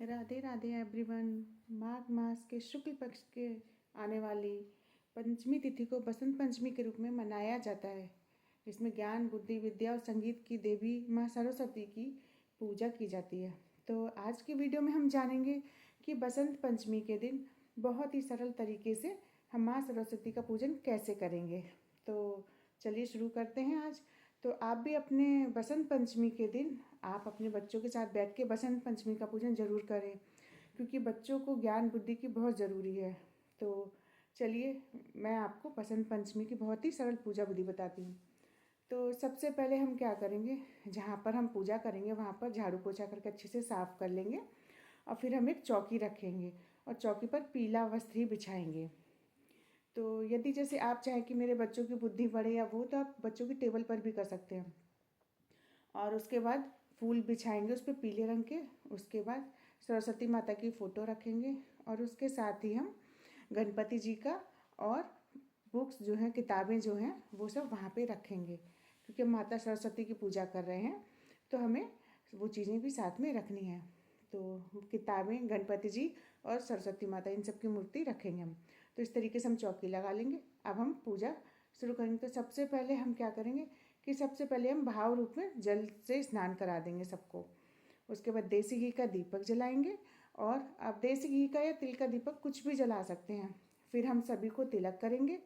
Radhe Radhe everyone. माघ मास के शुक्ल पक्ष के आने वाली पंचमी तिथि को बसंत पंचमी के रूप में मनाया जाता है। इसमें ज्ञान, बुद्धि, विद्या और संगीत की देवी माँ सरस्वती की पूजा की जाती है। तो आज की वीडियो में हम जानेंगे कि बसंत पंचमी के दिन बहुत ही सरल तरीके से हम माँ सरस्वती का पूजन कैसे करेंगे। तो चलिए शुरू करते हैं आज। तो आप भी अपने बसंत पंचमी के दिन आप अपने बच्चों के साथ बैठ के बसंत पंचमी का पूजन ज़रूर करें, क्योंकि बच्चों को ज्ञान बुद्धि की बहुत ज़रूरी है। तो चलिए मैं आपको बसंत पंचमी की बहुत ही सरल पूजा विधि बताती हूँ। तो सबसे पहले हम क्या करेंगे, जहाँ पर हम पूजा करेंगे वहाँ पर झाड़ू पोछा करके अच्छे से साफ़ कर लेंगे और फिर हम एक चौकी रखेंगे और चौकी पर पीला वस्त्र ही बिछाएंगे। तो यदि जैसे आप चाहें कि मेरे बच्चों की बुद्धि बढ़े या वो, तो आप बच्चों की टेबल पर भी कर सकते हैं। और उसके बाद फूल बिछाएंगे उस पर पीले रंग के। उसके बाद सरस्वती माता की फ़ोटो रखेंगे और उसके साथ ही हम गणपति जी का और बुक्स जो हैं, किताबें जो हैं, वो सब वहाँ पे रखेंगे, क्योंकि हम माता सरस्वती की पूजा कर रहे हैं तो हमें वो चीज़ें भी साथ में रखनी है। तो किताबें, गणपति जी और सरस्वती माता, इन सब की मूर्ति रखेंगे हम। तो इस तरीके से हम चौकी लगा लेंगे। अब हम पूजा शुरू करेंगे। तो सबसे पहले हम क्या करेंगे कि सबसे पहले हम भाव रूप में जल से स्नान करा देंगे सबको। उसके बाद देसी घी का दीपक जलाएंगे, और आप देसी घी का या तिल का दीपक कुछ भी जला सकते हैं। फिर हम सभी को तिलक करेंगे,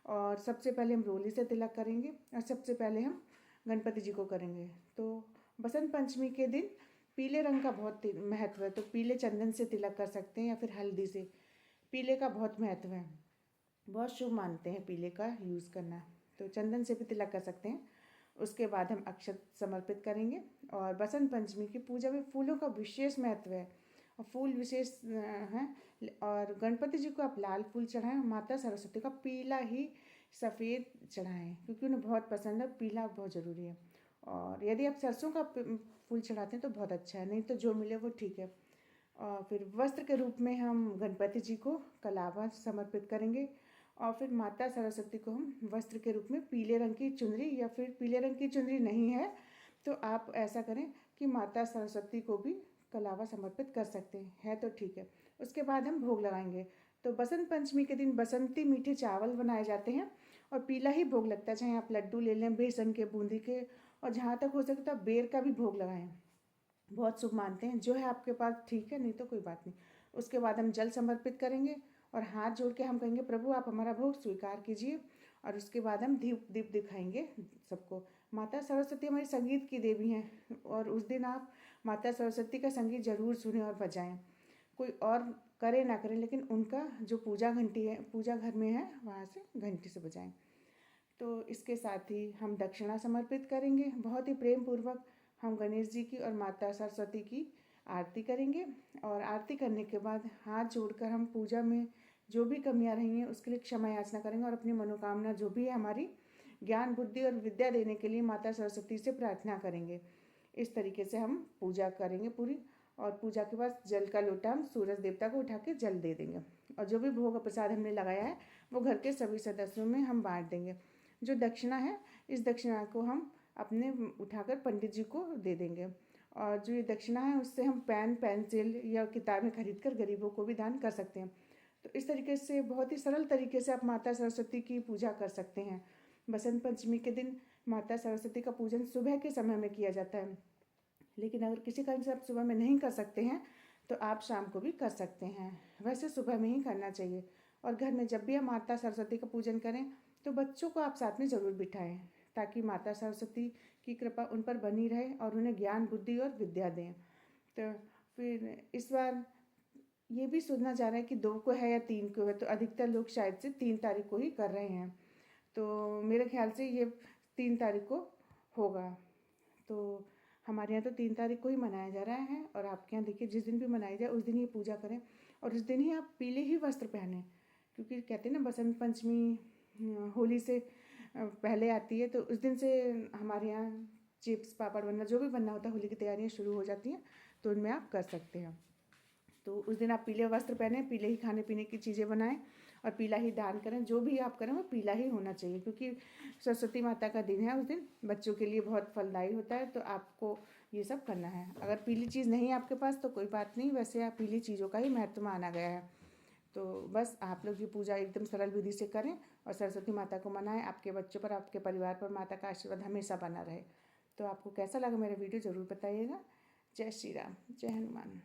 और सबसे पहले हम रोली से तिलक करेंगे और सबसे पहले हम गणपति जी को करेंगे। तो बसंत पंचमी के दिन पीले रंग का बहुत महत्व है, तो पीले चंदन से तिलक कर सकते हैं या फिर हल्दी से। पीले का बहुत महत्व है, बहुत शुभ मानते हैं पीले का यूज़ करना, तो चंदन से भी तिलक कर सकते हैं। उसके बाद हम अक्षत समर्पित करेंगे। और बसंत पंचमी की पूजा में फूलों का विशेष महत्व है और फूल विशेष हैं। और गणपति जी को आप लाल फूल चढ़ाएं, माता सरस्वती का पीला ही सफ़ेद चढ़ाएं, क्योंकि उन्हें बहुत पसंद है, पीला बहुत ज़रूरी है। और यदि आप सरसों का फूल चढ़ाते हैं तो बहुत अच्छा है, नहीं तो जो मिले वो ठीक है। और फिर वस्त्र के रूप में हम गणपति जी को कलावा समर्पित करेंगे, और फिर माता सरस्वती को हम वस्त्र के रूप में पीले रंग की चुनरी, या फिर पीले रंग की चुनरी नहीं है तो आप ऐसा करें कि माता सरस्वती को भी कलावा समर्पित कर सकते हैं, तो ठीक है। उसके बाद हम भोग लगाएंगे। तो बसंत पंचमी के दिन बसंती मीठे चावल बनाए जाते हैं और पीला ही भोग लगता है, चाहे आप लड्डू ले लें बेसन के, बूंदी के, और जहाँ तक हो सकता है बेर का भी भोग लगाएं, बहुत शुभ मानते हैं। जो है आपके पास ठीक है, नहीं तो कोई बात नहीं। उसके बाद हम जल समर्पित करेंगे और हाथ जोड़ के हम कहेंगे, प्रभु आप हमारा भोग स्वीकार कीजिए। और उसके बाद हम दीप दीप दिखाएंगे सबको। माता सरस्वती हमारी संगीत की देवी हैं, और उस दिन आप माता सरस्वती का संगीत जरूर सुनें और बजाएं। कोई और करे ना करे, लेकिन उनका जो पूजा घंटी है, पूजा घर में है, वहाँ से घंटी से बजाएं। तो इसके साथ ही हम दक्षिणा समर्पित करेंगे। बहुत ही प्रेम पूर्वक हम गणेश जी की और माता सरस्वती की आरती करेंगे। और आरती करने के बाद हाथ जोड़कर हम पूजा में जो भी कमियां रही हैं उसके लिए क्षमा याचना करेंगे, और अपनी मनोकामना जो भी है हमारी ज्ञान, बुद्धि और विद्या देने के लिए माता सरस्वती से प्रार्थना करेंगे। इस तरीके से हम पूजा करेंगे पूरी। और पूजा के बाद जल का लोटा हम सूरज देवता को उठा के जल दे देंगे, और जो भी भोग प्रसाद हमने लगाया है वो घर के सभी सदस्यों में हम बांट देंगे। जो दक्षिणा है, इस दक्षिणा को हम अपने उठाकर पंडित जी को दे देंगे। और जो ये दक्षिणा है उससे हम पेन, पेंसिल या किताबें खरीद कर गरीबों को भी दान कर सकते हैं। तो इस तरीके से बहुत ही सरल तरीके से आप माता सरस्वती की पूजा कर सकते हैं। बसंत पंचमी के दिन माता सरस्वती का पूजन सुबह के समय में किया जाता है, लेकिन अगर किसी कारण से आप सुबह में नहीं कर सकते हैं तो आप शाम को भी कर सकते हैं। वैसे सुबह में ही करना चाहिए। और घर में जब भी हम माता सरस्वती का पूजन करें तो बच्चों को आप साथ में ज़रूर बिठाएं, ताकि माता सरस्वती की कृपा उन पर बनी रहे और उन्हें ज्ञान, बुद्धि और विद्या दें। तो फिर इस बार ये भी सुनना जा रहा है कि 2 को है या 3 को है, तो अधिकतर लोग शायद से 3 तारीख को ही कर रहे हैं। तो मेरे ख्याल से ये 3 तारीख को होगा। तो हमारे यहाँ तो 3 तारीख को ही मनाया जा रहा है, और आपके यहाँ देखिए जिस दिन भी मनाई जाए उस दिन ही पूजा करें, और उस दिन ही आप पीले ही वस्त्र पहनें, क्योंकि कहते हैं ना बसंत पंचमी होली से पहले आती है। तो उस दिन से हमारे यहाँ चिप्स, पापड़ बनना, जो भी बनना होता है, होली की तैयारियाँ शुरू हो जाती हैं, तो उनमें आप कर सकते हैं। तो उस दिन आप पीले वस्त्र पहने, पीले ही खाने पीने की चीज़ें बनाएं और पीला ही दान करें। जो भी आप करें वो पीला ही होना चाहिए, क्योंकि सरस्वती माता का दिन है। उस दिन बच्चों के लिए बहुत फलदायी होता है। तो आपको ये सब करना है। अगर पीली चीज़ नहीं है आपके पास तो कोई बात नहीं, वैसे आप पीली चीज़ों का ही महत्व माना गया है। तो बस आप लोग ये पूजा एकदम सरल विधि से करें और सरस्वती माता को मनाएं। आपके बच्चों पर, आपके परिवार पर माता का आशीर्वाद हमेशा बना रहे। तो आपको कैसा लगा मेरा वीडियो ज़रूर बताइएगा। जय श्री राम, जय हनुमान।